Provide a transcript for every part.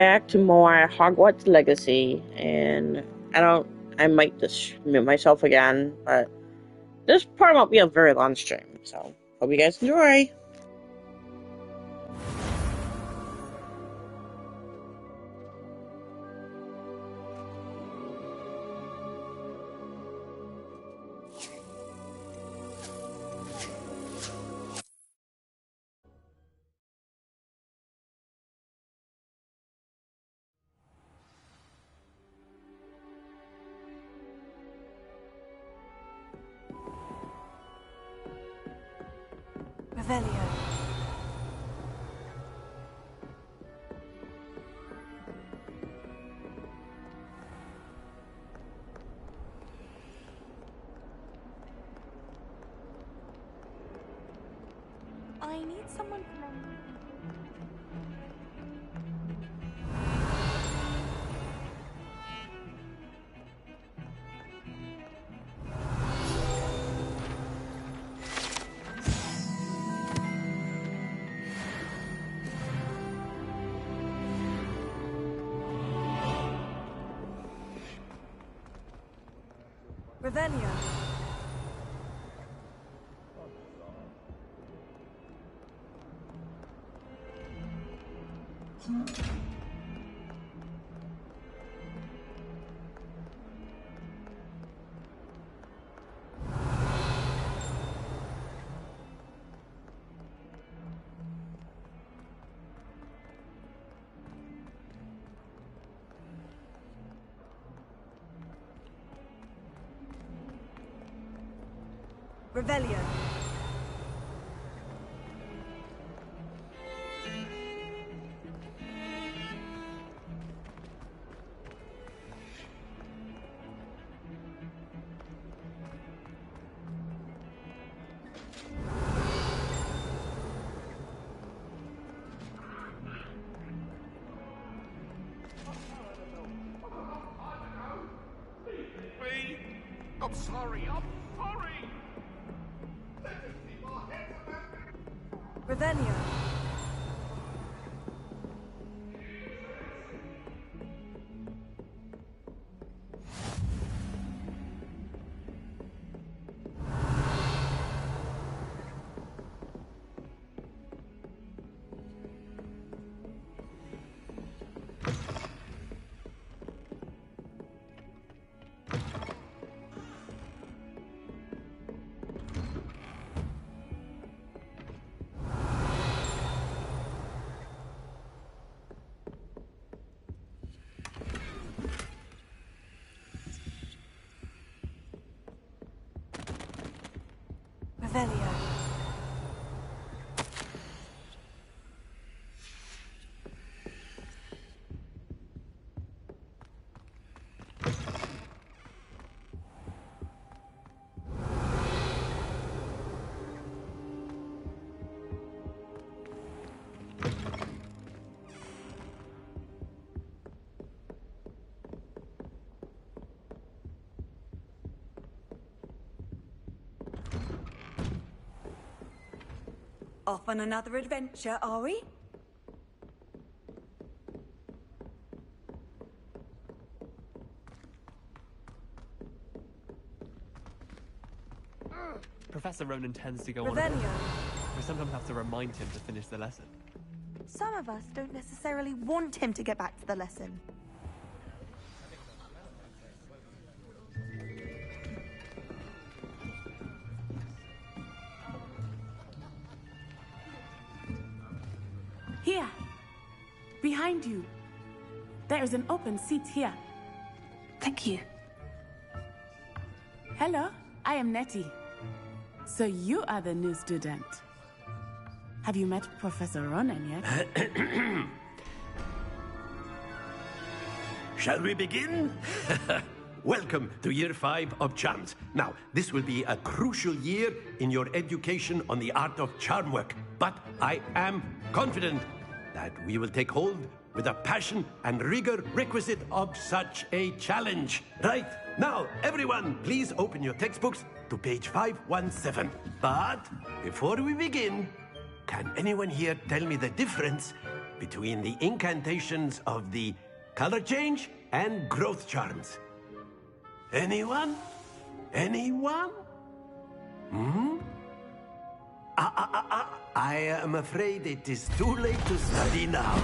back to more Hogwarts Legacy, and I might just mute myself again, but this part won't be a very long stream, so hope you guys enjoy. Revelio. I need someone to lend me. Revelio. Revelio. I'm sorry. Revelio. Revelio. Off on another adventure, are we? Professor Ronan tends to go on. Revelio. We sometimes have to remind him to finish the lesson. Some of us don't necessarily want him to get back to the lesson. Here, behind you. There is an open seat here. Thank you. Hello, I am Nettie. So you are the new student. Have you met Professor Ronan yet? Shall we begin? Welcome to Year 5 of Charms. Now, this will be a crucial year in your education on the art of charm work, but I am confident that we will take hold with the passion and rigor requisite of such a challenge. Right, now, everyone, please open your textbooks to page 517. But before we begin, can anyone here tell me the difference between the incantations of the color change and growth charms. Anyone? Anyone? Hmm? I am afraid it is too late to study now.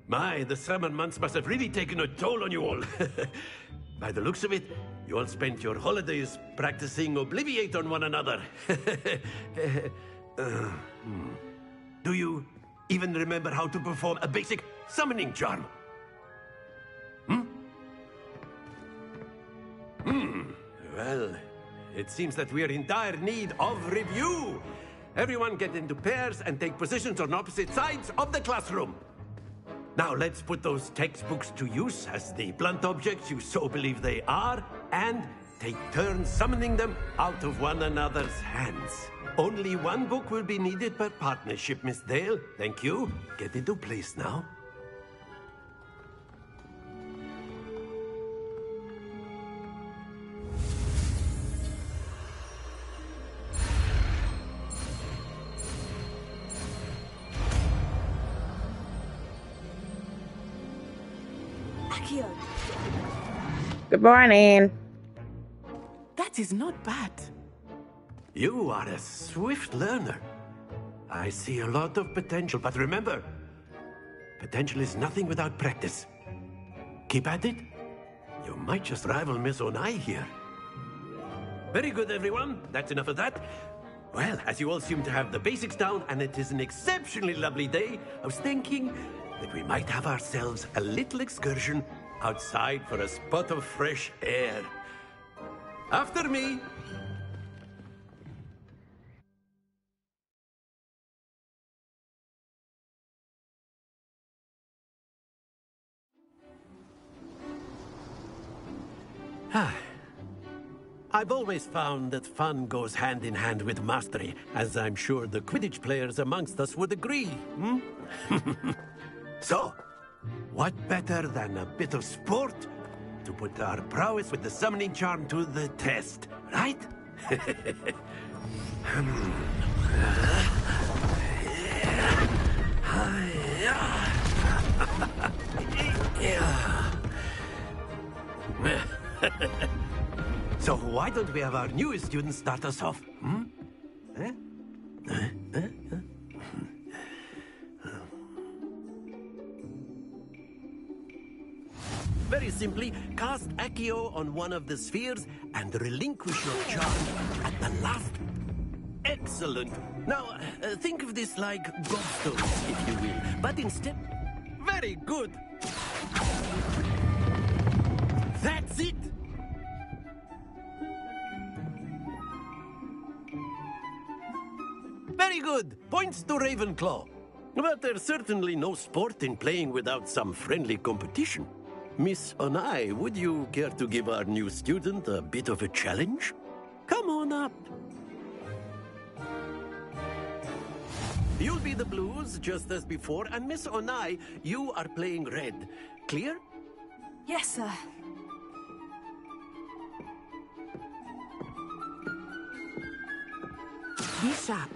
My, the summer months must have really taken a toll on you all. By the looks of it, you all spent your holidays practicing Obliviate on one another. Do you even remember how to perform a basic summoning charm? Well, it seems that we are in dire need of review. Everyone get into pairs and take positions on opposite sides of the classroom. Now let's put those textbooks to use as the blunt objects you so believe they are, and take turns summoning them out of one another's hands. Only one book will be needed per partnership, Miss Dale. Thank you. Get into place now. Good morning. That is not bad. You are a swift learner. I see a lot of potential, but remember, potential is nothing without practice. Keep at it. You might just rival Miss Onai here. Very good, everyone. That's enough of that. Well, as you all seem to have the basics down, and it is an exceptionally lovely day, I was thinking that we might have ourselves a little excursion outside for a spot of fresh air. After me. I've always found that fun goes hand in hand with mastery, as I'm sure the Quidditch players amongst us would agree. So, what better than a bit of sport to put our prowess with the summoning charm to the test, right? So why don't we have our newest student start us off? Very simply, cast Accio on one of the spheres and relinquish your charm at the last. Excellent. Now, think of this like gobstones, if you will, but instead... Very good. That's it. Very good. Points to Ravenclaw. But there's certainly no sport in playing without some friendly competition. Miss Onai, would you care to give our new student a bit of a challenge? Come on up. You'll be the blues, just as before, and Miss Onai, you are playing red. Clear? Yes, sir. Be sharp.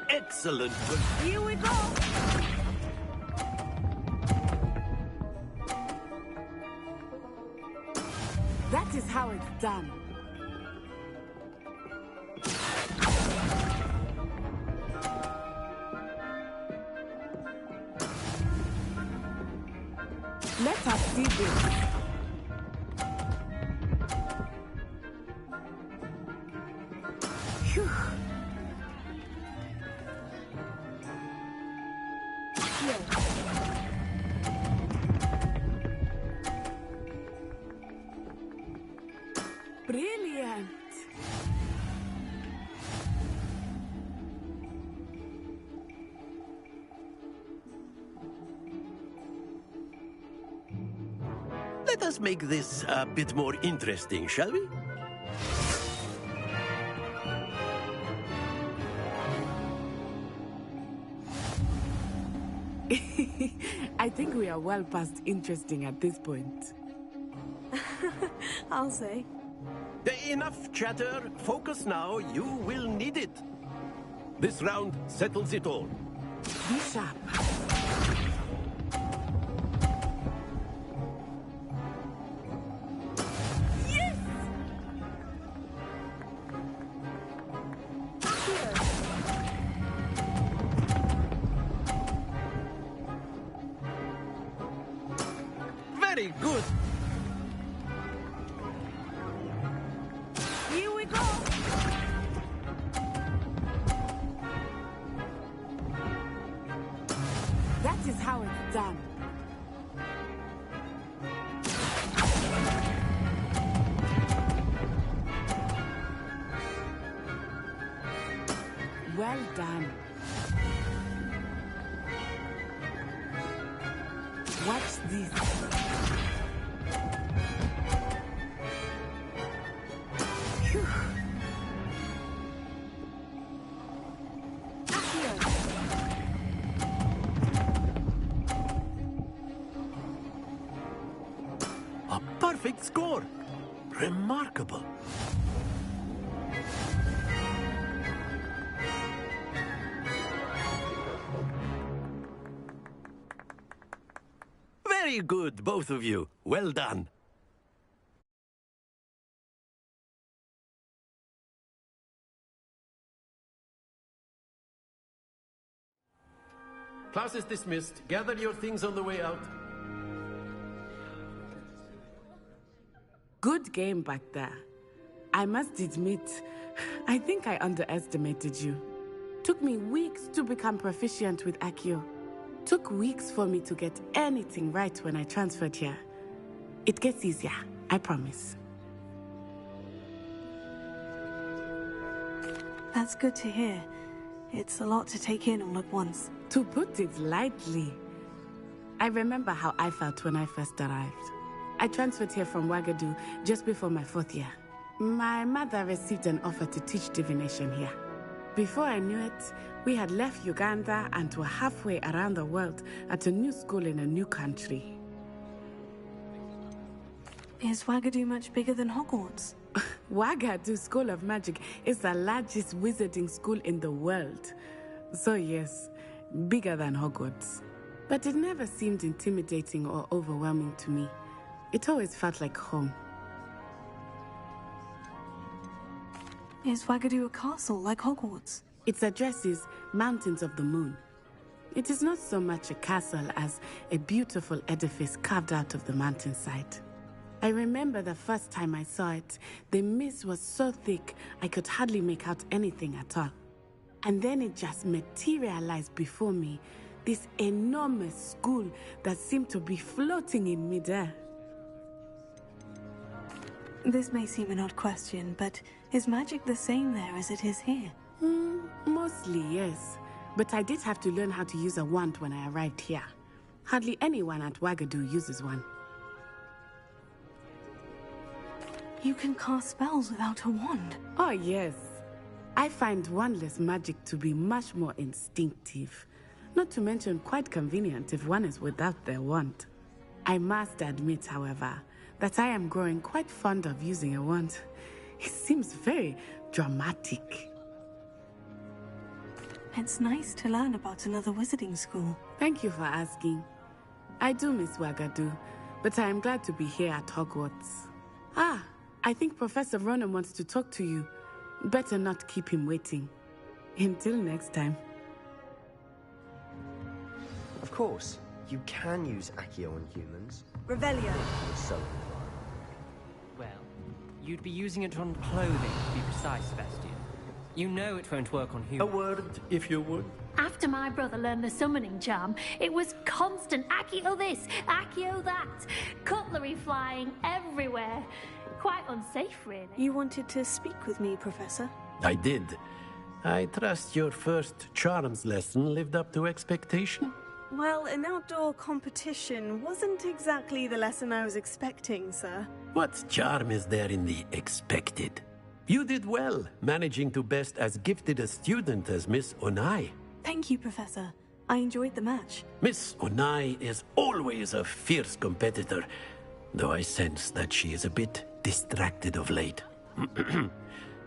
Excellent. Here we go. That is how it's done. Let us see this. Phew. Brilliant. Let us make this a bit more interesting, shall we? I think we are well past interesting at this point. I'll say. Enough chatter. Focus now. You will need it. This round settles it all. Be sharp. Yes! Very good. Here we go! That is how it's done. Well done. Watch this. Phew. A perfect score. Remarkable. Very good, both of you. Well done. Class is dismissed. Gather your things on the way out. Good game back there. I must admit, I think I underestimated you. Took me weeks to become proficient with Accio. Took weeks for me to get anything right when I transferred here. It gets easier, I promise. That's good to hear. It's a lot to take in all at once. To put it lightly, I remember how I felt when I first arrived. I transferred here from Ouagadougou just before my 4th year. My mother received an offer to teach divination here. Before I knew it, we had left Uganda and were halfway around the world at a new school in a new country. Is Ouagadougou much bigger than Hogwarts? Ouagadougou School of Magic is the largest wizarding school in the world. So yes, bigger than Hogwarts. But it never seemed intimidating or overwhelming to me. It always felt like home. Is Ouagadougou a castle like Hogwarts? Its address is Mountains of the Moon. It is not so much a castle as a beautiful edifice carved out of the mountainside. I remember the first time I saw it, the mist was so thick I could hardly make out anything at all. And then it just materialized before me, this enormous school that seemed to be floating in midair. This may seem an odd question, but is magic the same there as it is here? Mostly, yes. But I did have to learn how to use a wand when I arrived here. Hardly anyone at Ouagadougou uses one. You can cast spells without a wand. Oh, yes. I find wandless magic to be much more instinctive. Not to mention quite convenient if one is without their wand. I must admit, however, that I am growing quite fond of using a wand. It seems very dramatic. It's nice to learn about another wizarding school. Thank you for asking. I do miss Ouagadougou, but I am glad to be here at Hogwarts. I think Professor Ronan wants to talk to you. Better not keep him waiting. Until next time. Of course, you can use Accio on humans. Revelio. So Well, you'd be using it on clothing, to be precise, Sebastian. You know it won't work on A humans. word, if you would. After my brother learned the summoning charm, it was constant Accio this, Accio that, cutlery flying everywhere. Quite unsafe, really. You wanted to speak with me, Professor? I did. I trust your first charms lesson lived up to expectation. Well, an outdoor competition wasn't exactly the lesson I was expecting, sir. What charm is there in the expected? You did well, managing to best as gifted a student as Miss Onai. Thank you, Professor. I enjoyed the match. Miss Onai is always a fierce competitor, though I sense that she is a bit distracted of late.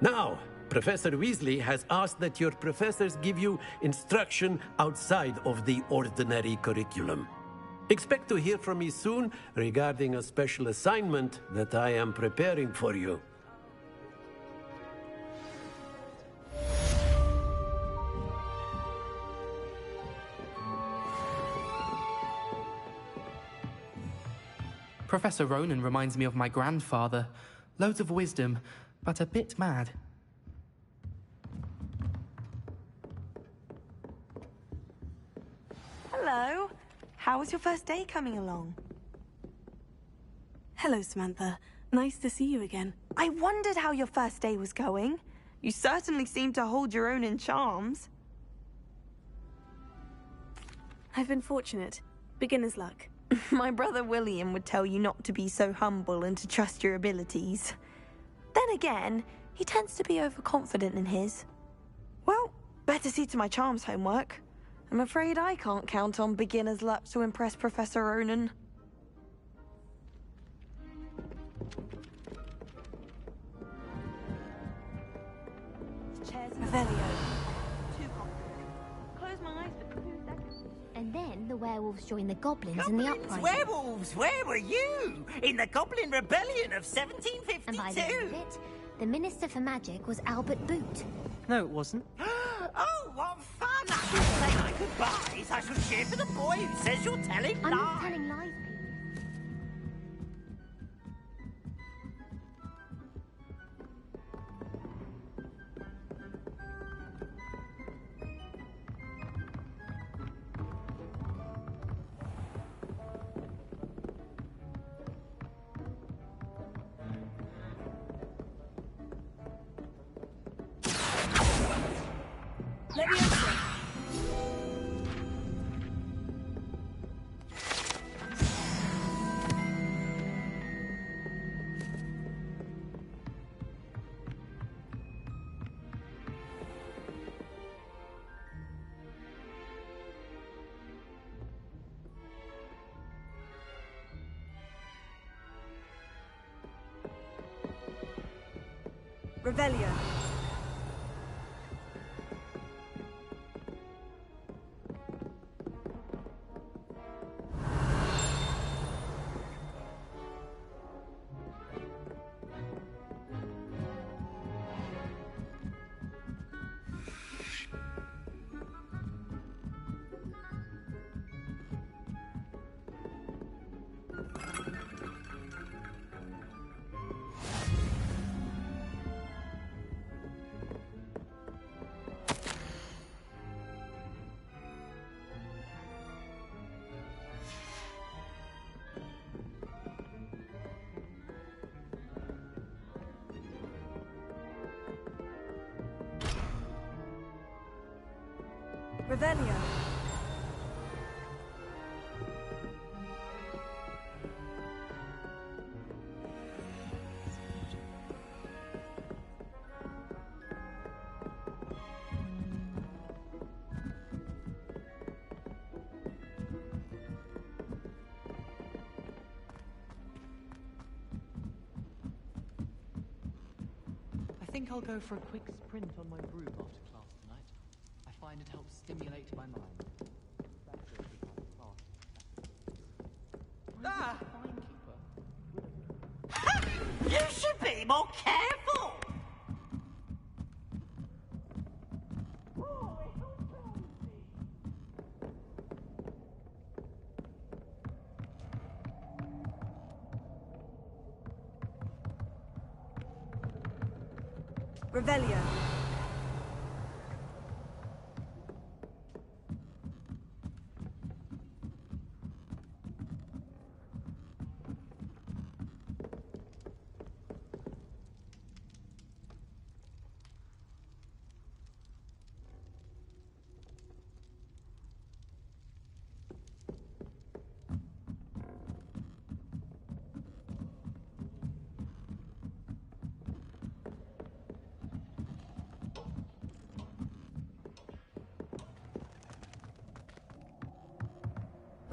Now, Professor Weasley has asked that your professors give you instruction outside of the ordinary curriculum. Expect to hear from me soon regarding a special assignment that I am preparing for you. Professor Ronan reminds me of my grandfather. Loads of wisdom, but a bit mad. Hello. How was your first day coming along? Hello, Samantha. Nice to see you again. I wondered how your first day was going. You certainly seem to hold your own in charms. I've been fortunate. Beginner's luck. My brother William would tell you not to be so humble and to trust your abilities. Then again, he tends to be overconfident in his. Well, better see to my charms homework. I'm afraid I can't count on beginner's luck to impress Professor Ronan. Revelio. Close my eyes for 2 seconds. And then the werewolves joined the goblins in the uprising. Werewolves, where were you? In the Goblin Rebellion of 1752? And by the end of it, the Minister for Magic was Albert Boot. No, it wasn't. Oh, what fun! I should say my goodbyes. I should cheer for the boy who says you're telling I'm not lies. telling lies, Revelio. Revelio. I think I'll go for a quick sprint on my broom after class tonight. I find it helps stimulate my mind. Ah! You should be more careful! Revelio.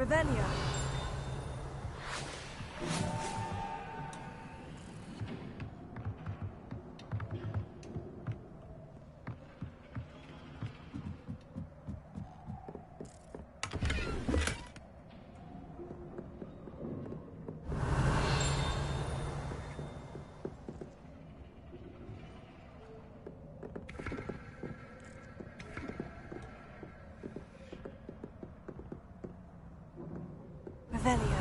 Revelio. Revelio.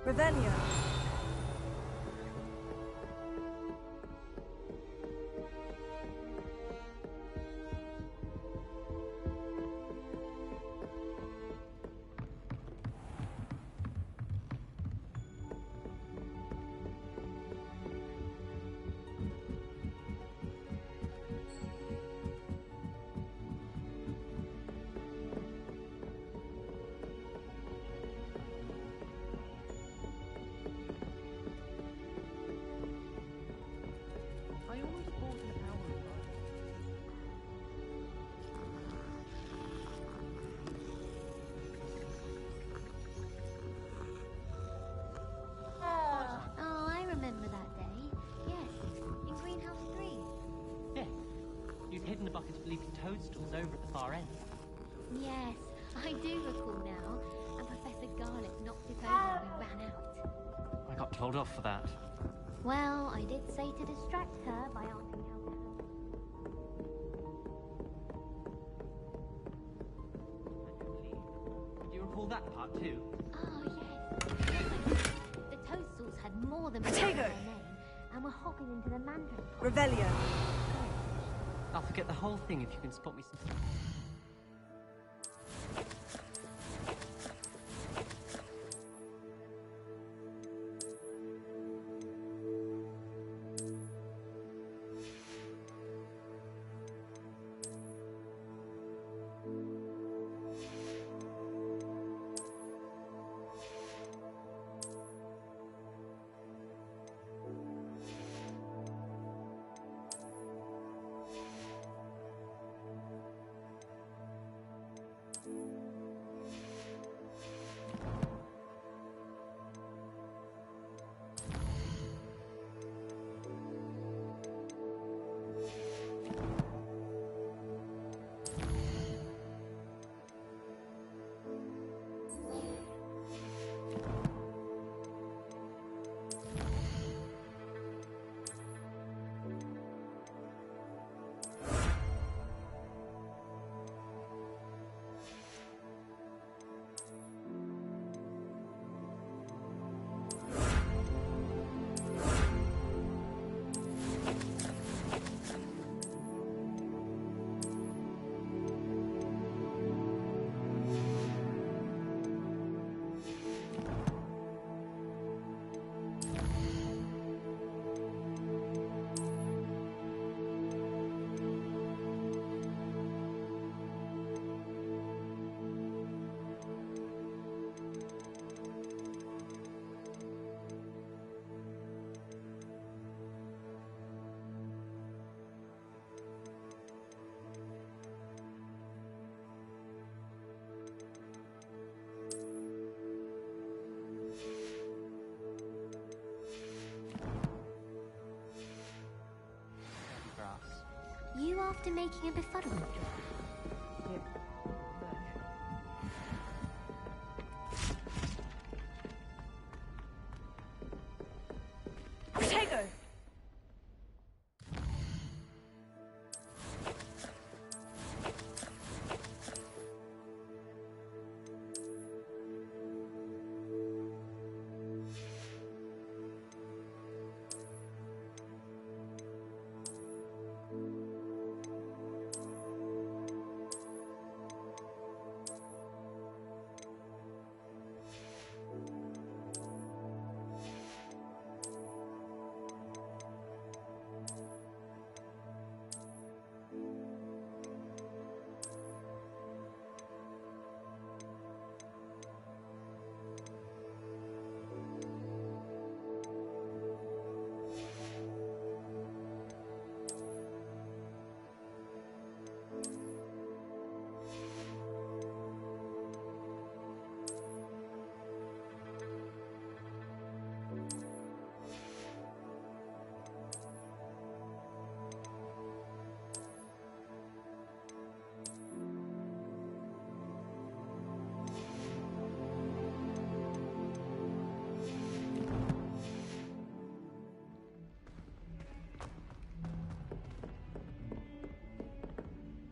Revelio. I almost bought an hour ago. Oh, I remember that day. Yes, in Greenhouse 3. Yes. You'd hidden a bucket of leafy toadstools over at the far end. Yes, I do recall now. And Professor Garlick knocked it over when we ran out. I got told off for that. Well, I did say to distract her by asking how. Do you recall that part too? Oh, yes. The toadstools had more than one in Potato. their name and were hopping into the mandarin pot. Revelio. I'll forget the whole thing if you can spot me some. after making a befuddlement? Protego!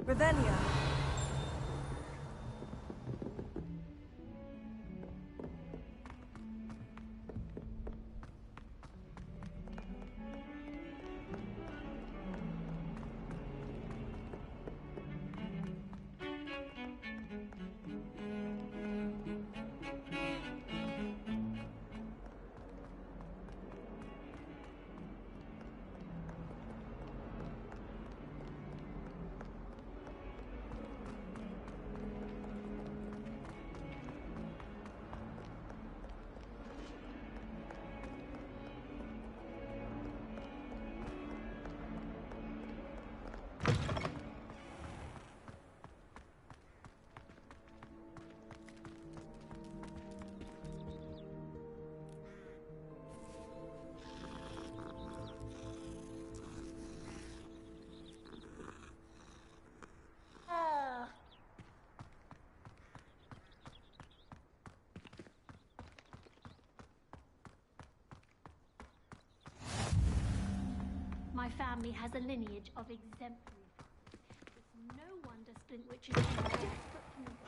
Revelio. My family has a lineage of exemplary. It's no wonder Splintwitches are desperate to make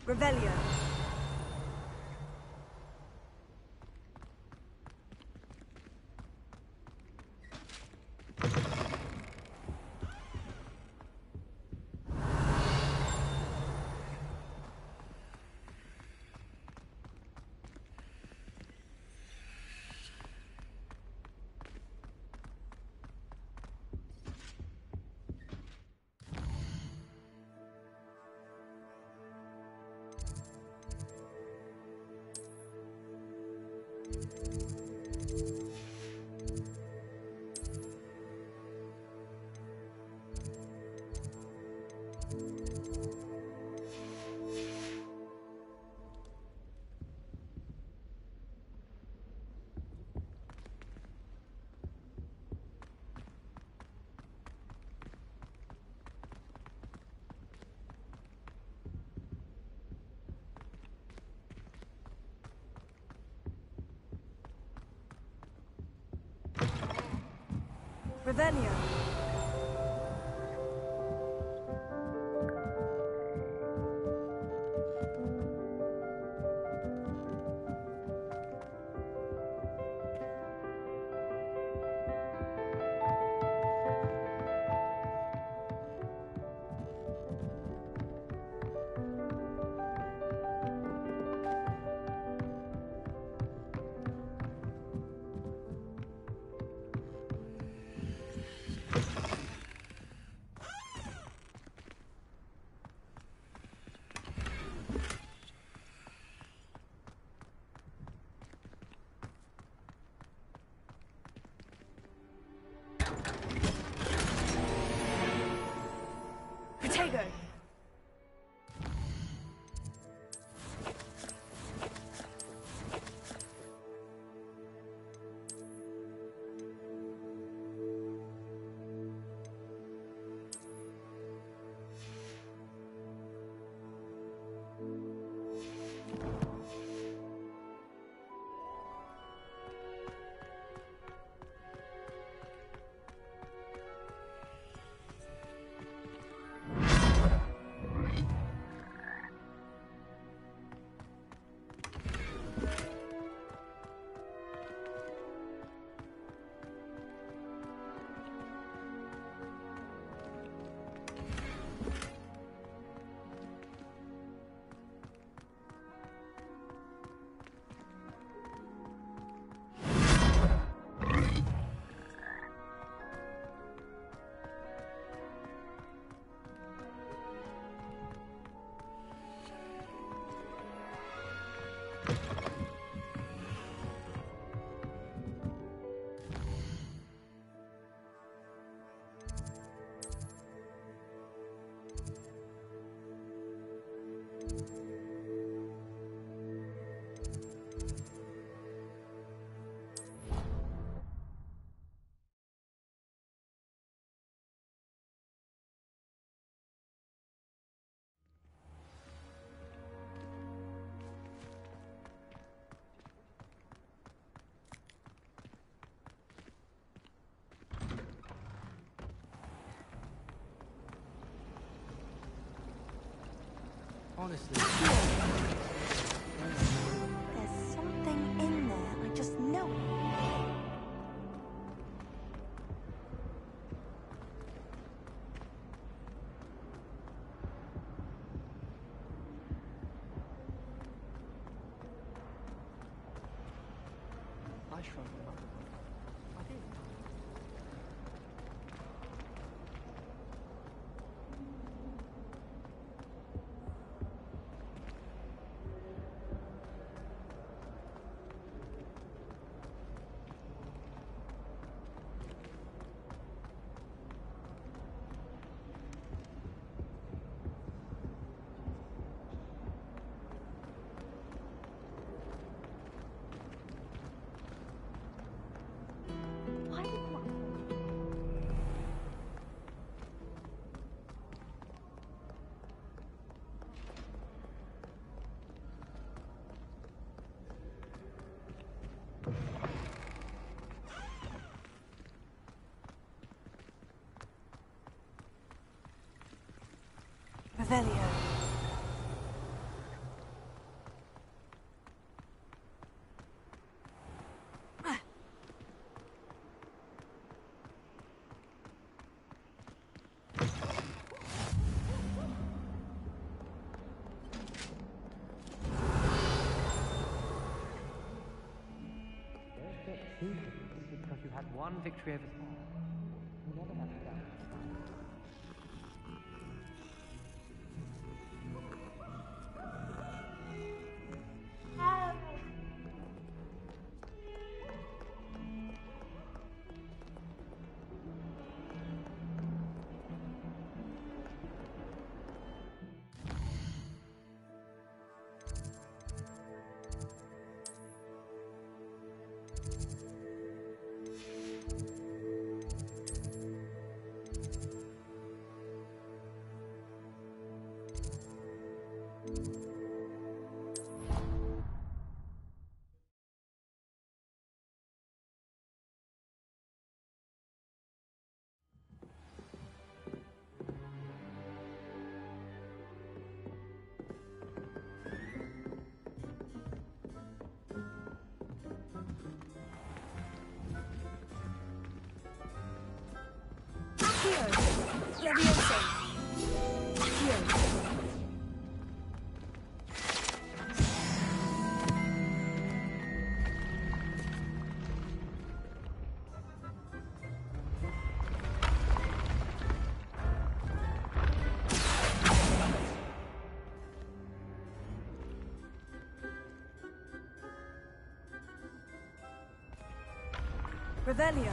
Revelio. Revelio. Protego. Honestly. There's something in there. I just know it. I shrugged them up. I did. Why did Mom... Revelio. Because you had one victory over you never have to doubt. Leviosa. Revelio.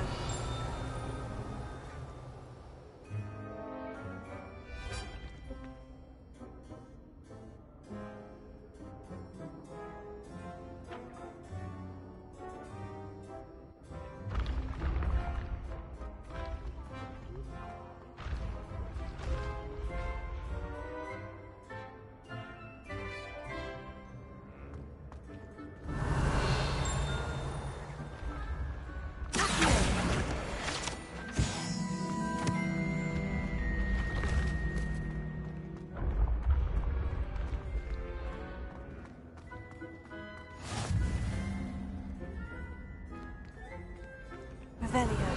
Revelio.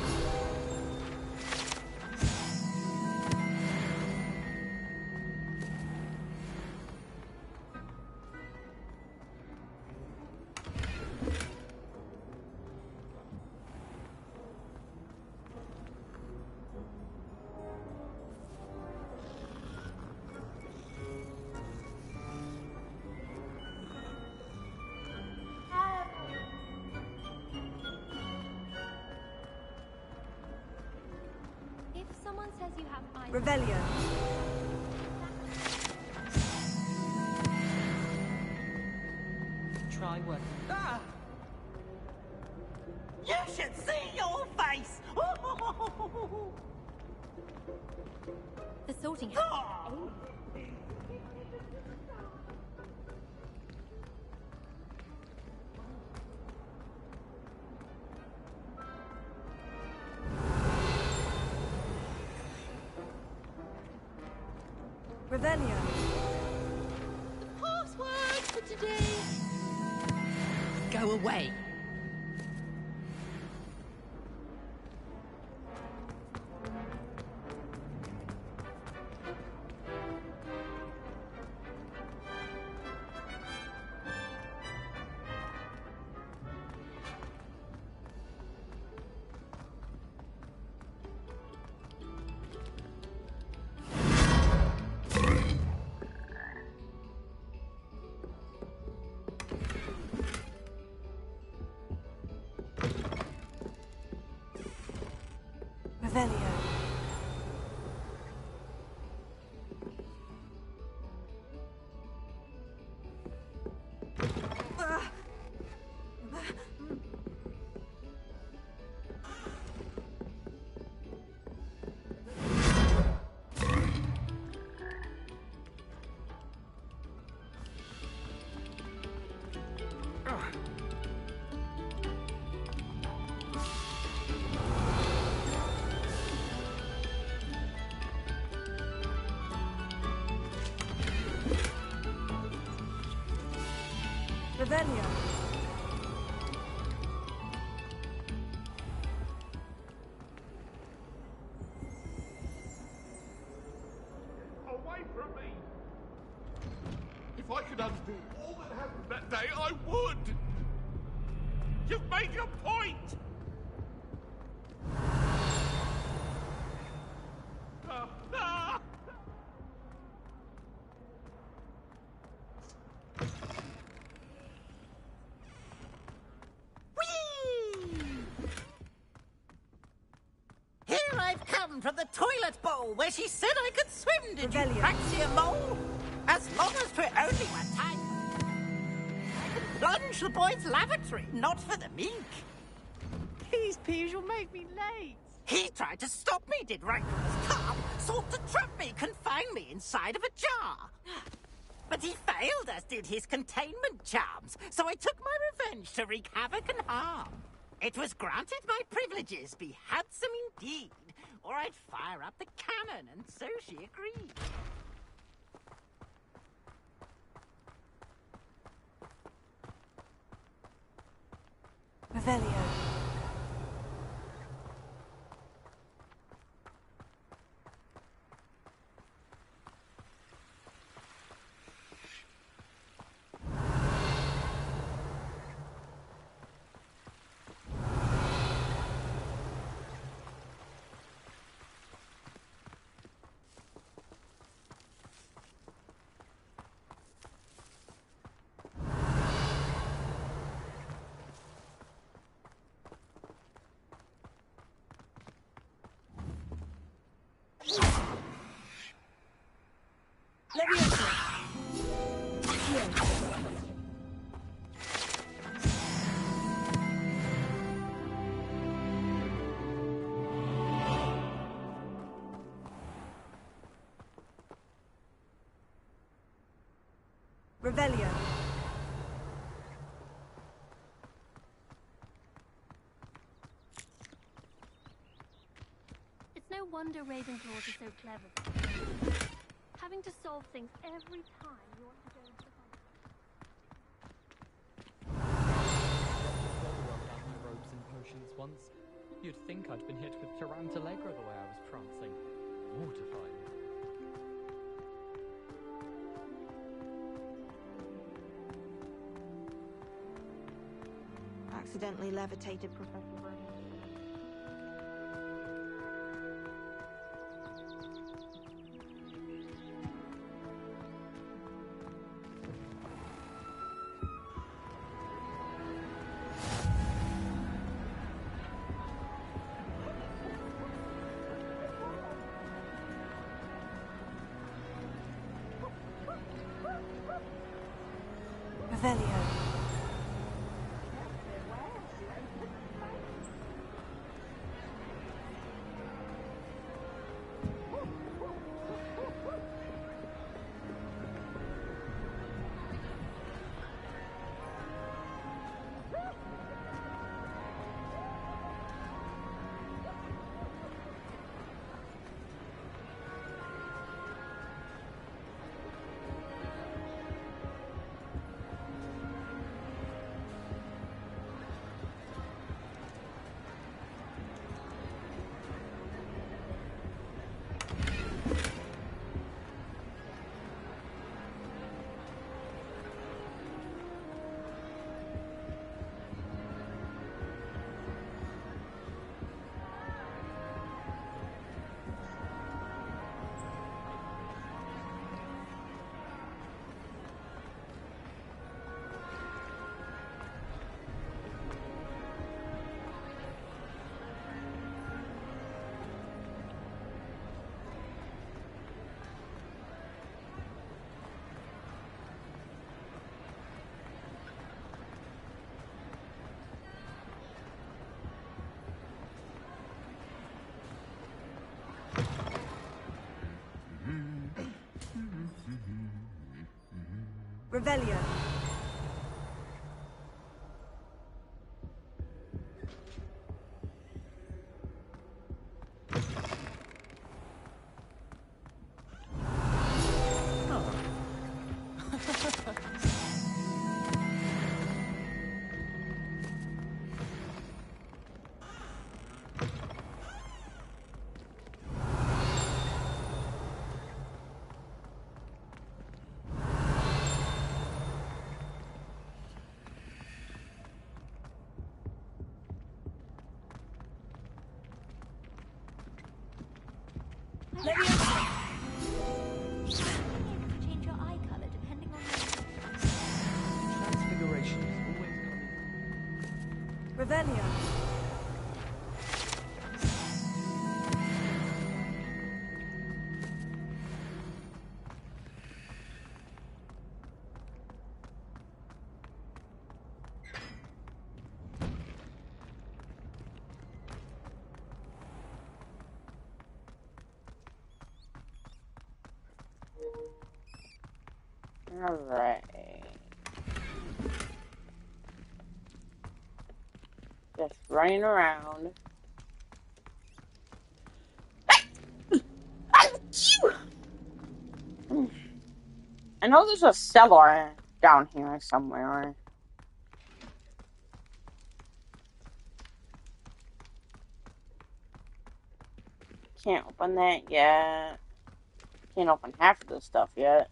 If someone says you have eyes... Revelio. Try working. Ah! You should see your face! The sorting hat. Oh! Revelio. today? Go away. Revelio. Revelio. Away from me! If I could undo all that happened that day, I would! You've made your point! Ah! Here I've come from the toilet bowl where she said I could swim, did you, Revelio. Praxia Mole? As long as 'twere only one time. I could plunge the boy's lavatory, not for the meek. Please, Peas, you'll make me late. He tried to stop me, did right from the start. Sought to trap me, confine me inside of a jar. But he failed, as did his containment charms, so I took my revenge to wreak havoc and harm. It was granted my privileges be handsome indeed, or I'd fire up the cannon, and so she agreed. Revelio. Revelio. It's no wonder Ravenclaws are so clever. Having to solve things every time you want to go into the Without my robes and potions once. You'd think I'd been hit with Tarantallegra the way I was prancing. Mortifying. Accidentally levitated Professor Brown. Revelio. Revelio. Change your eye color depending on Transfiguration is always coming. Revelio. Alright. Just running around. I know there's a cellar down here somewhere. Can't open that yet. Can't open half of this stuff yet.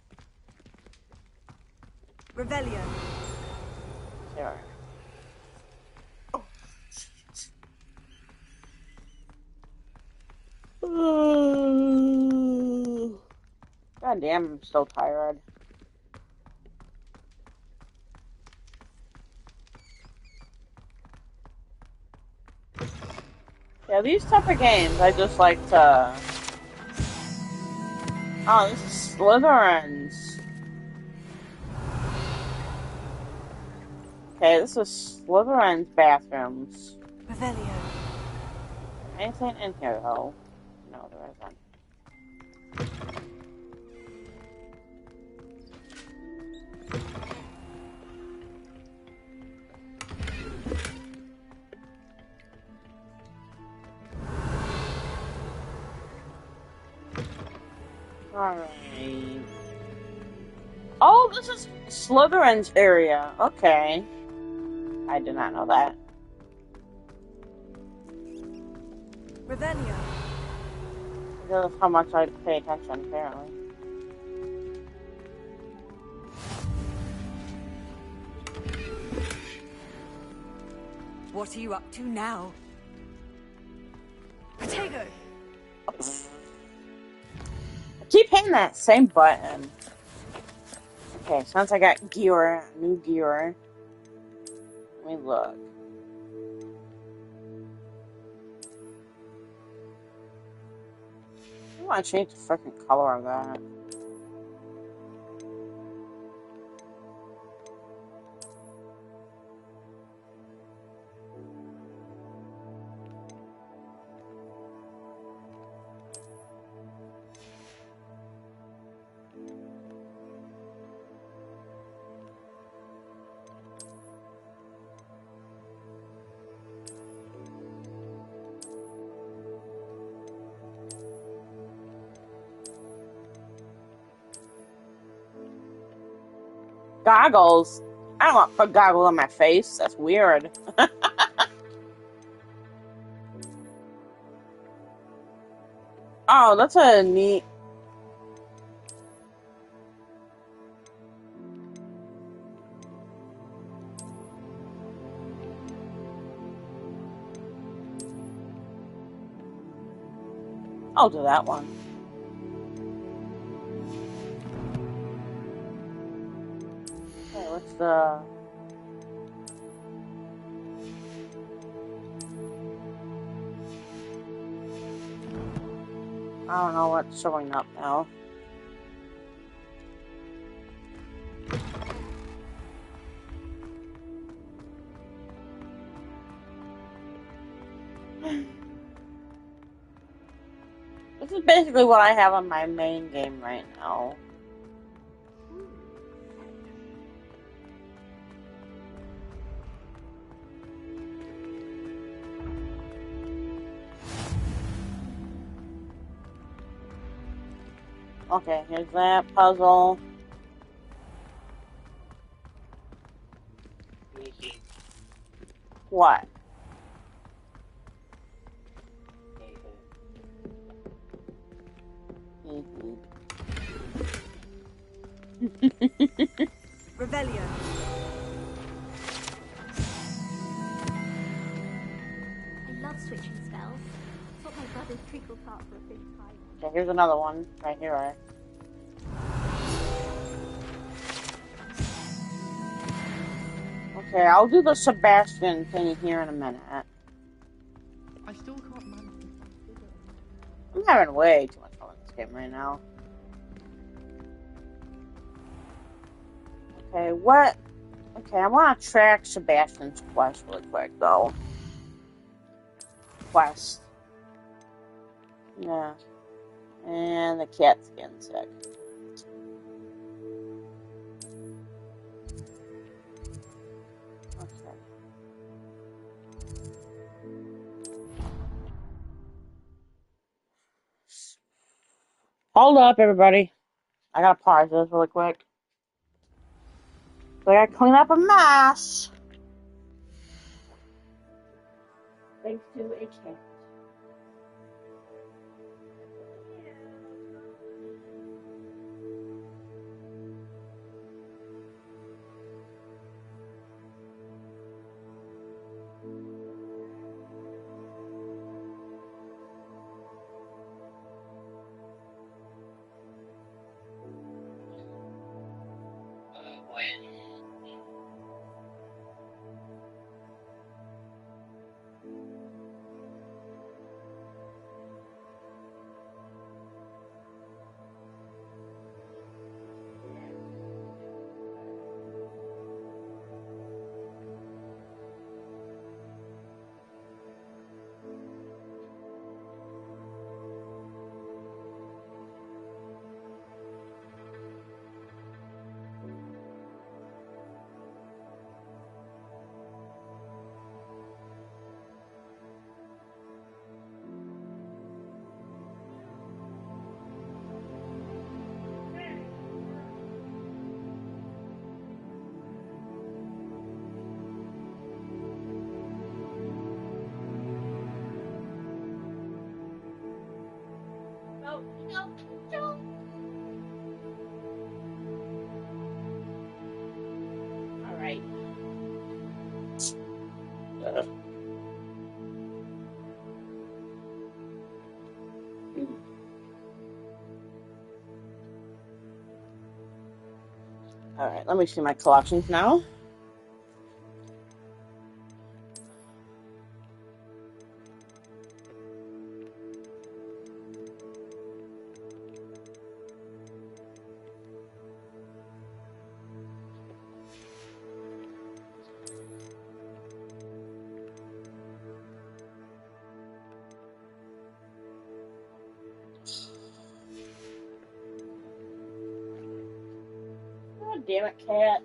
Revelio. There. God damn, I'm so tired. Yeah, these type of games, I just like to... Oh, this is Slytherin's. Okay, this is Slytherin's bathrooms. Revelio. Anything in here, though? No, there isn't. Alright. Oh, this is Slytherin's area. Okay. I did not know that. Revelio. Because of how much I pay attention, apparently. What are you up to now? Protego. I keep hitting that same button. Okay, since I got gear, new gear. Let me look. I want to change the freaking color of that. Goggles? I don't want to put goggles on my face. That's weird. Oh, that's a neat... I'll do that one. Okay, what's the... I don't know what's showing up now. This is basically what I have on my main game right now. Okay, here's that puzzle. What? Revelio. I love switching spells. It's what my brother's treacle tart for a fifth time. Okay, here's another one. Right here, right? Okay, I'll do the Sebastian thing here in a minute. I still can't manage to stand still. I'm having way too much fun with this game right now. Okay, what? Okay, I want to track Sebastian's quest really quick, though. Quest. Yeah. And the cat's getting sick. Okay. Hold up, everybody. I gotta pause this really quick. So I gotta clean up a mess. Thanks to a cat. Alright. Alright, let me see my collections now. God damn it, cat.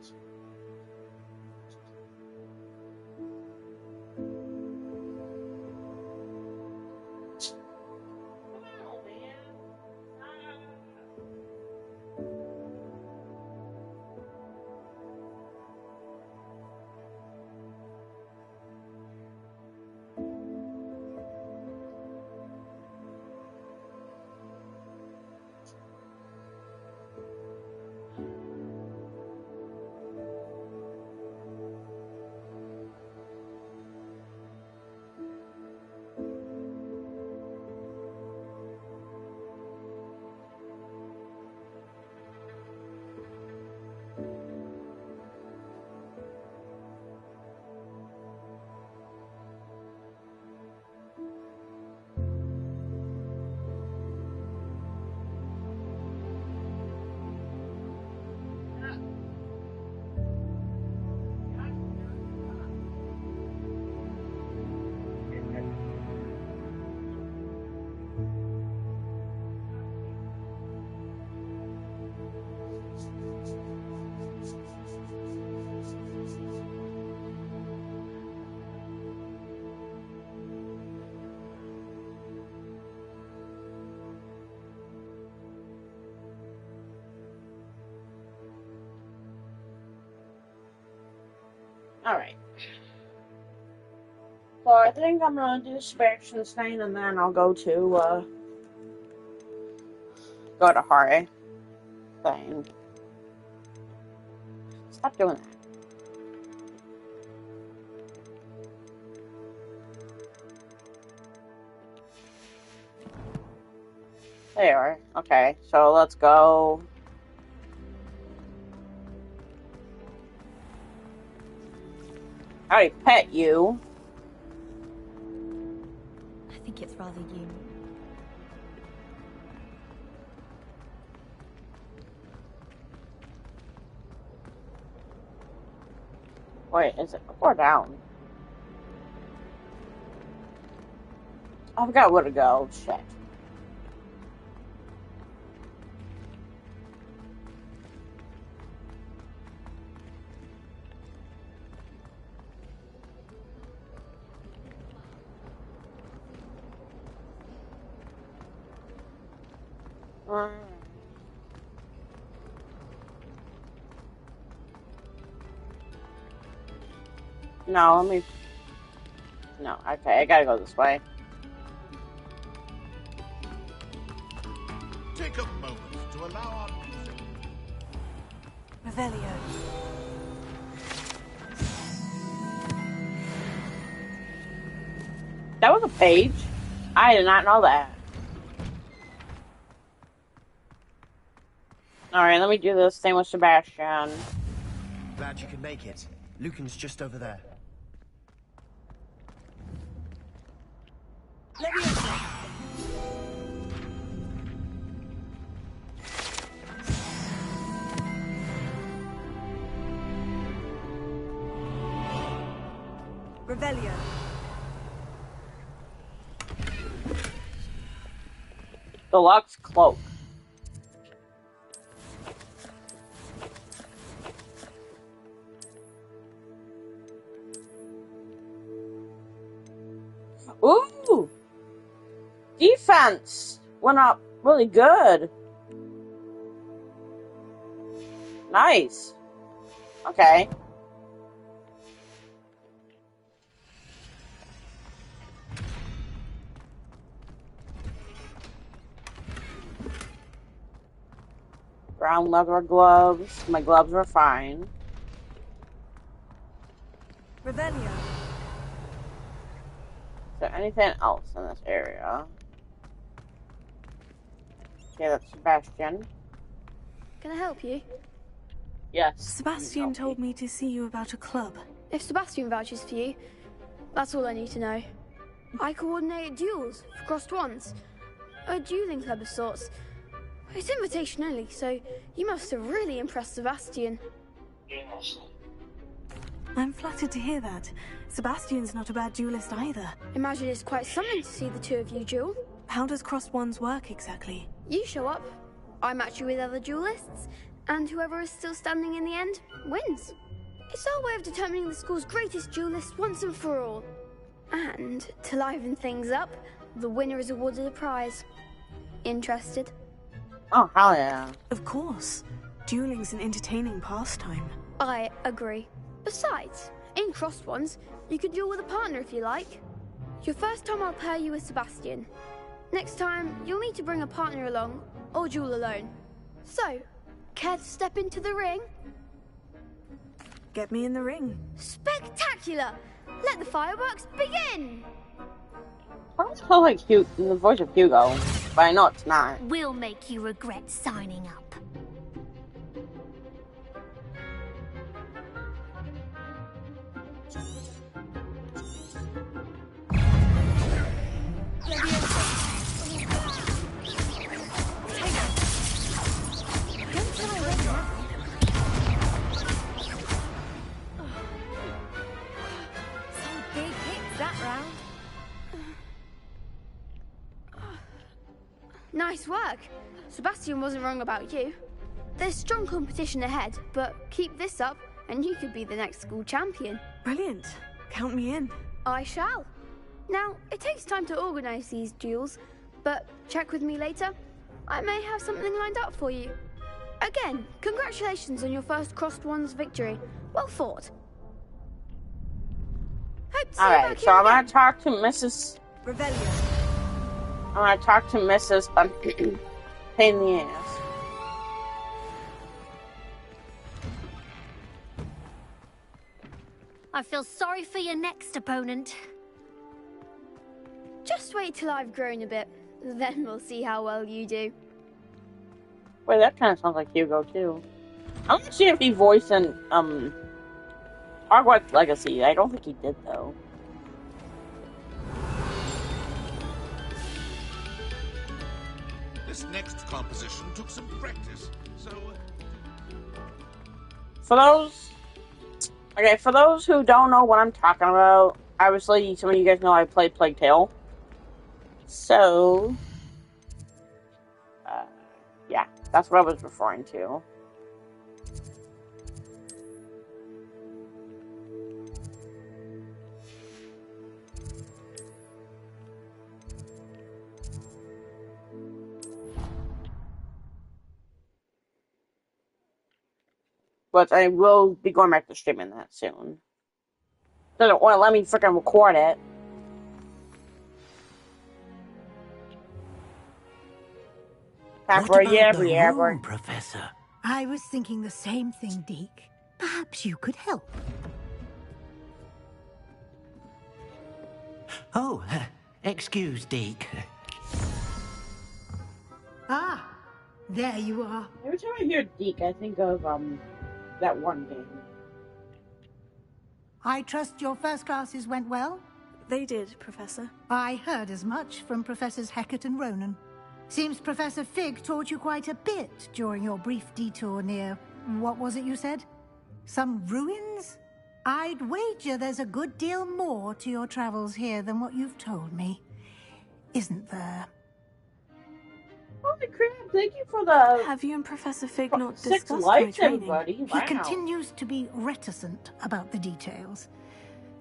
Alright. So I think I'm gonna do Sebastian Stain and then I'll go to Hare thing. Stop doing that. There you are. Okay, so let's go. I already pet you. I think it's rather unique. Wait, is it up or down? I forgot where to go. Shit. No, let me... No, okay, I gotta go this way. Take a moment to allow our music. Revelio. That was a page? I did not know that. Alright, let me do this thing with Sebastian. Glad you could make it. Lucan's just over there. Revelio. Deluxe cloak. Ooh! Defense went up really good. Nice. Okay. Brown leather gloves. My gloves were fine. Revelio. Is there anything else in this area? Okay, that's Sebastian. Can I help you? Yes. Sebastian told me to see you about a club. If Sebastian vouches for you, that's all I need to know. I coordinate duels for crossed ones. A dueling club of sorts. It's invitation only, so you must have really impressed Sebastian. I'm flattered to hear that. Sebastian's not a bad duelist either. Imagine it's quite something to see the two of you duel. How does crossed ones work exactly? You show up, I match you with other duelists, and whoever is still standing in the end wins. It's our way of determining the school's greatest duelist once and for all. And to liven things up, the winner is awarded a prize. Interested? Oh, hell yeah. Of course. Dueling's an entertaining pastime. I agree. Besides, in crossed ones, you can duel with a partner if you like. Your first time I'll pair you with Sebastian. Next time, you'll need to bring a partner along, or duel alone. So, care to step into the ring? Get me in the ring. Spectacular! Let the fireworks begin! I don't feel like the voice of Hugo, but I know it's not. We'll make you regret signing up. Nice work. Sebastian wasn't wrong about you. There's strong competition ahead, but keep this up and you could be the next school champion. Brilliant. Count me in. I shall. Now, it takes time to organise these duels, but check with me later. I may have something lined up for you. Again, congratulations on your first crossed ones victory. Well fought. Hope to see you Alright, back so here I'm gonna again. talk to Mrs. Revelio. I'm gonna talk to Mrs. Pain in the ass. I feel sorry for your next opponent. Just wait till I've grown a bit. Then we'll see how well you do. Wait, that kind of sounds like Hugo too. I'm gonna see if he voiced in Hogwarts Legacy. I don't think he did though. This next composition took some practice, so... For those who don't know what I'm talking about, obviously some of you guys know I played Plague Tale. So, yeah, that's what I was referring to. But I will be going back to streaming that soon. They don't want to let me freaking record it. What about the room, Professor? I was thinking the same thing, Deke. Perhaps you could help. Oh, excuse, Deke. Ah, there you are. Every time I hear Deke, I think of that one game. I trust your first classes went well? They did, Professor. I heard as much from Professors Hecat and Ronan. Seems Professor Fig taught you quite a bit during your brief detour near... what was it you said? Some ruins? I'd wager there's a good deal more to your travels here than what you've told me. Isn't there? Holy crap, thank you for the... Have you and Professor Fig not 6 discussed likes, my training? everybody. Wow. He continues to be reticent about the details,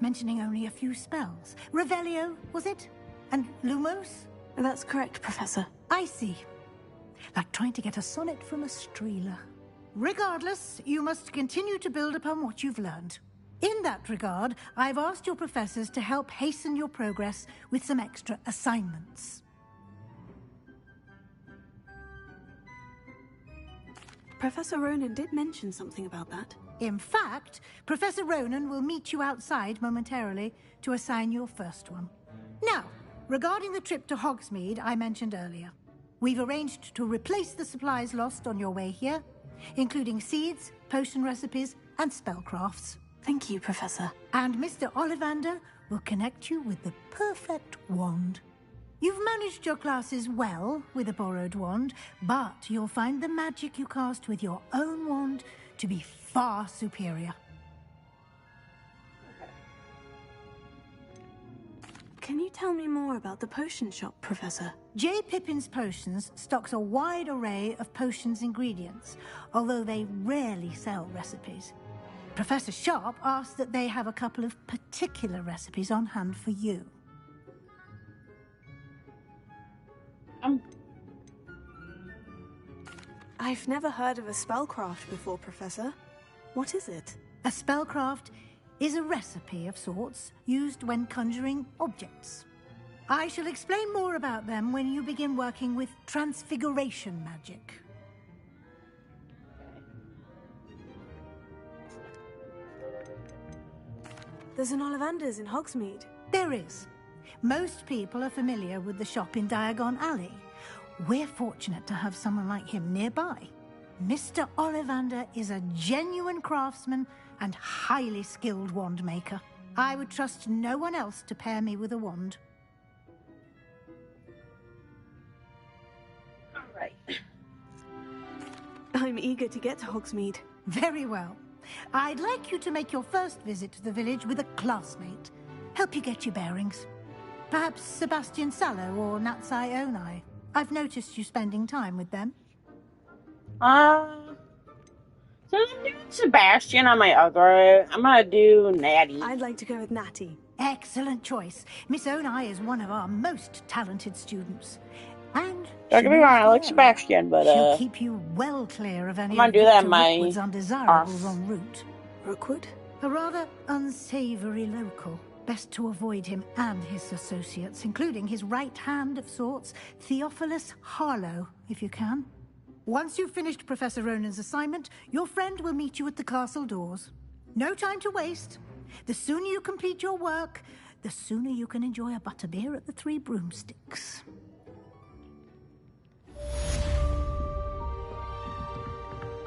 mentioning only a few spells. Revelio, was it? And Lumos? That's correct, Professor. I see. Like trying to get a sonnet from a streeler. Regardless, you must continue to build upon what you've learned. In that regard, I've asked your professors to help hasten your progress with some extra assignments. Professor Ronan did mention something about that. In fact, Professor Ronan will meet you outside momentarily to assign your first one. Now, regarding the trip to Hogsmeade I mentioned earlier, we've arranged to replace the supplies lost on your way here, including seeds, potion recipes, and spellcrafts. Thank you, Professor. And Mr. Ollivander will connect you with the perfect wand. You've managed your classes well with a borrowed wand, but you'll find the magic you cast with your own wand to be far superior. Can you tell me more about the potion shop, Professor? J. Pippin's Potions stocks a wide array of potions ingredients, although they rarely sell recipes. Professor Sharp asked that they have a couple of particular recipes on hand for you. I've never heard of a spellcraft before, Professor. What is it? A spellcraft is a recipe of sorts used when conjuring objects. I shall explain more about them when you begin working with transfiguration magic. There's an Ollivander's in Hogsmeade. There is. Most people are familiar with the shop in Diagon Alley. We're fortunate to have someone like him nearby. Mr. Ollivander is a genuine craftsman and highly skilled wand maker. I would trust no one else to pair me with a wand. All right. I'm eager to get to Hogsmeade. Very well. I'd like you to make your first visit to the village with a classmate. Help you get your bearings. Perhaps Sebastian Sallow or Natsai Onai. I've noticed you spending time with them. So I'm doing Sebastian on my other. I'm gonna do Natty. I'd like to go with Natty. Excellent choice. Miss Onai is one of our most talented students. And don't get me wrong, I like Sebastian, but she'll keep you well clear of any I'm gonna do that in my Rookwood's undesirables en route. Rookwood? A rather unsavory local. Best to avoid him and his associates, including his right hand of sorts, Theophilus Harlow, if you can. Once you've finished Professor Ronan's assignment, your friend will meet you at the castle doors. No time to waste. The sooner you complete your work, the sooner you can enjoy a butterbeer at the Three Broomsticks.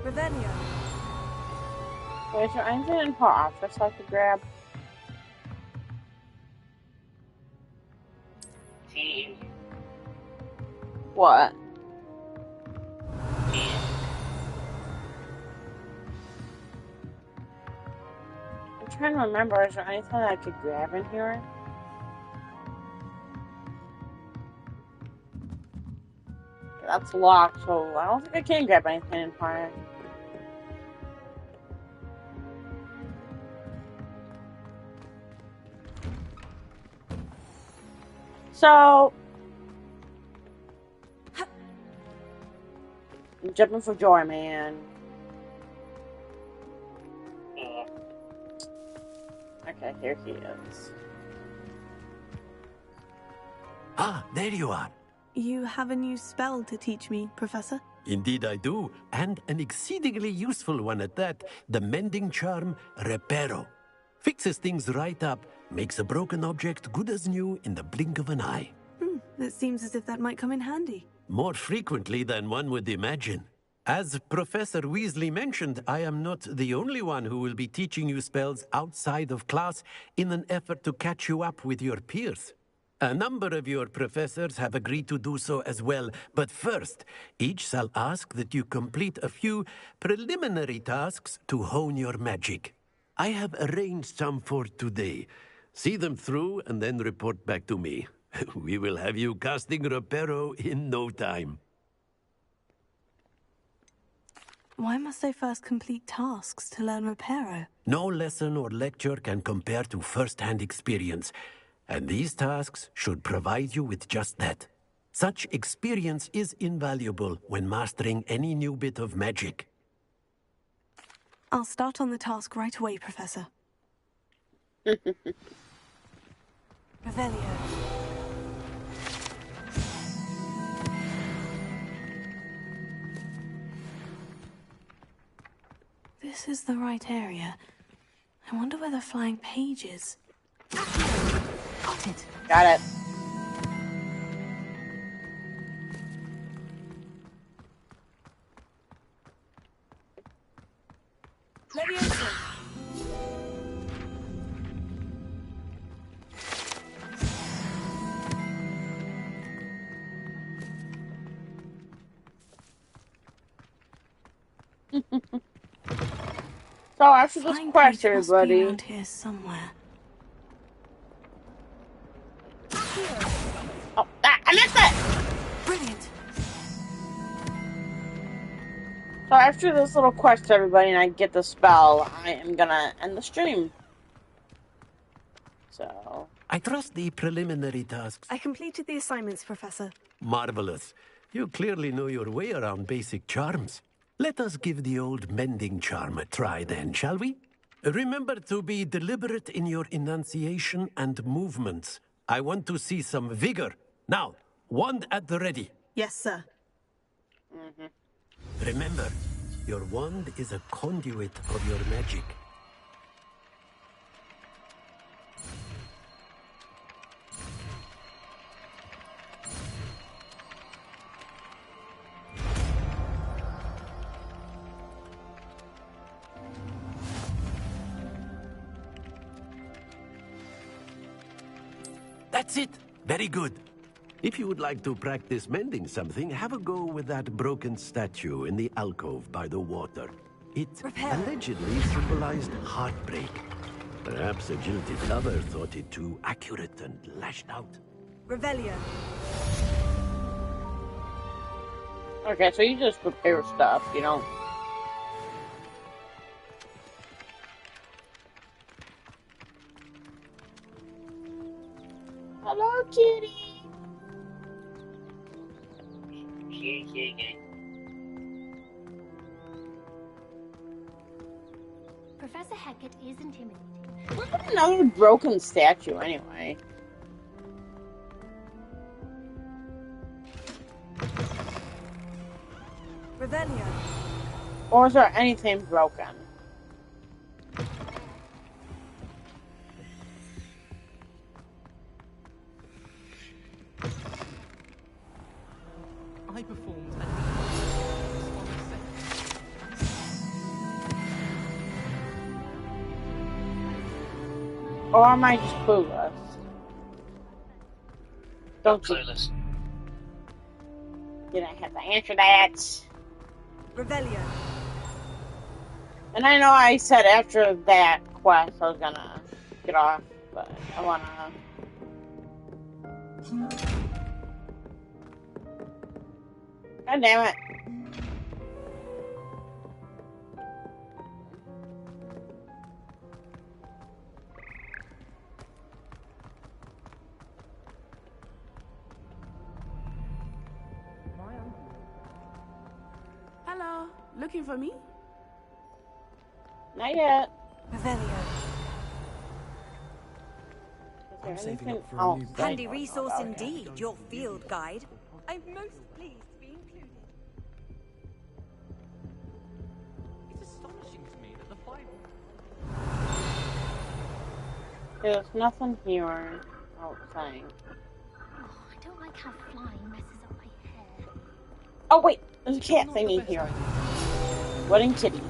Revelio. Wait, is there anything in her office I could grab? What? I'm trying to remember, is there anything I could grab in here? That's locked, so I don't think I can grab anything in here. So, I'm jumping for joy, man. Okay, here he is. Ah, there you are. You have a new spell to teach me, Professor? Indeed I do, and an exceedingly useful one at that, the mending charm Reparo. Fixes things right up, makes a broken object good as new in the blink of an eye. It seems as if that might come in handy. More frequently than one would imagine. As Professor Weasley mentioned, I am not the only one who will be teaching you spells outside of class in an effort to catch you up with your peers. A number of your professors have agreed to do so as well, but first, each shall ask that you complete a few preliminary tasks to hone your magic. I have arranged some for today. See them through and then report back to me. We will have you casting Reparo in no time. Why must I first complete tasks to learn Reparo? No lesson or lecture can compare to first-hand experience, and these tasks should provide you with just that. Such experience is invaluable when mastering any new bit of magic. I'll start on the task right away, Professor. Revelio. This is the right area. I wonder where the flying page is. Got it. Got it. Leviosa. So after this quest, everybody. Around here somewhere. Oh, I missed it! Brilliant. So after this little quest, everybody, and I get the spell, I am gonna end the stream. So. I trust the preliminary tasks. I completed the assignments, Professor. Marvelous. You clearly know your way around basic charms. Let us give the old mending charm a try then, shall we? Remember to be deliberate in your enunciation and movements. I want to see some vigor. Now, wand at the ready. Yes, sir. Remember, your wand is a conduit of your magic. That's it. Very good. If you would like to practice mending something, have a go with that broken statue in the alcove by the water. It allegedly symbolized heartbreak. Perhaps a jilted lover thought it too accurate and lashed out. Revelio. Okay, so you just prepare stuff, you know. Hello, kitty. Professor Hecat is intimidating, What's another broken statue anyway? Revelio. Or is there anything broken? I performed Or am I just clueless? Don't clueless. You don't have to answer that. Revelio. And I know I said after that quest I was gonna get off, but I wanna. God damn it. Hello, looking for me? Not yet. Revelio. I'm saving up for a new boat. Handy resource indeed, your field guide. I'm most pleased to be included. It's astonishing to me that the fight. There's nothing here outside. Oh, I don't like how flying messes up my hair. Oh wait, there's a cat thingy here. Wedding kitty.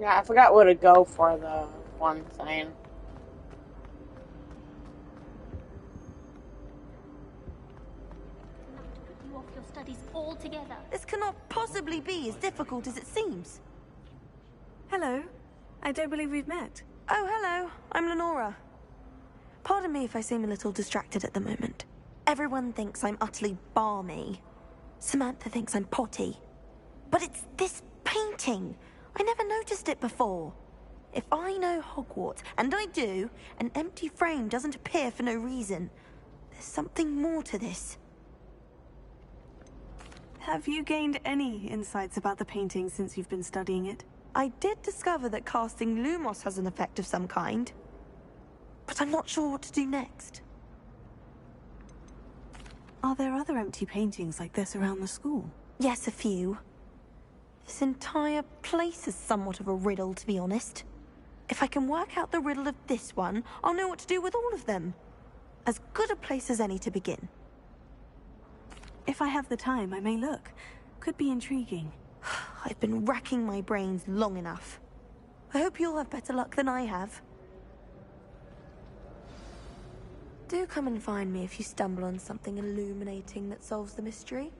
Yeah, I forgot where to go for the one thing. You off your studies altogether. This cannot possibly be as difficult as it seems. Hello. I don't believe we've met. Oh, hello. I'm Lenora. Pardon me if I seem a little distracted at the moment. Everyone thinks I'm utterly balmy. Samantha thinks I'm potty. But it's this painting. I never noticed it before. If I know Hogwarts, and I do, an empty frame doesn't appear for no reason. There's something more to this. Have you gained any insights about the painting since you've been studying it? I did discover that casting Lumos has an effect of some kind. But I'm not sure what to do next. Are there other empty paintings like this around the school? Yes, a few. This entire place is somewhat of a riddle, to be honest. If I can work out the riddle of this one, I'll know what to do with all of them. As good a place as any to begin. If I have the time, I may look. Could be intriguing. I've been racking my brains long enough. I hope you'll have better luck than I have. Do come and find me if you stumble on something illuminating that solves the mystery.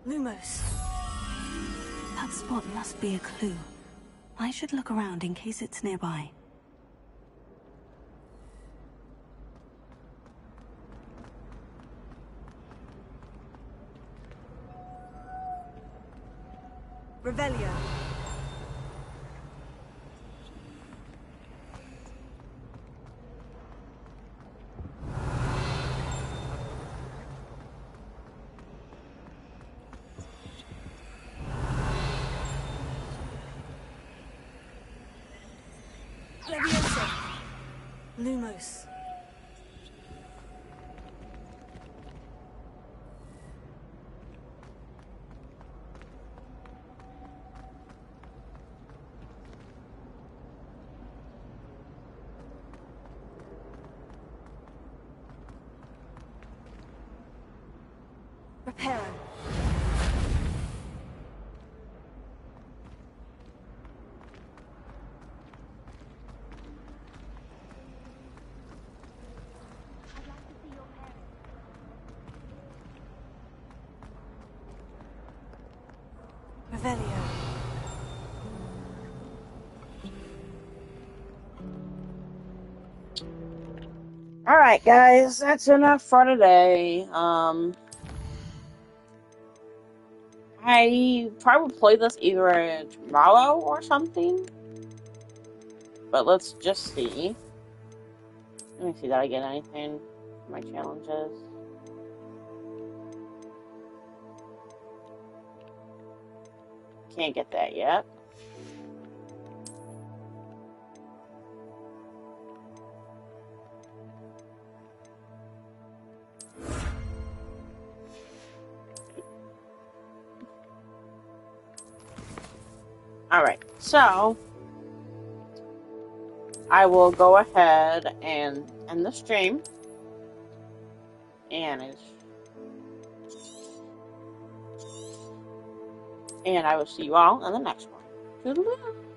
Lumos. That spot must be a clue. I should look around in case it's nearby. Revelio. Leviosa. Lumos. Reparo. Revelio. Alright, guys, that's enough for today. I probably play this either tomorrow or something. But let's just see. Let me see that I get anything for my challenges. Can't get that yet. Alright, so I will go ahead and end the stream. And I will see you all in the next one. Toodaloo!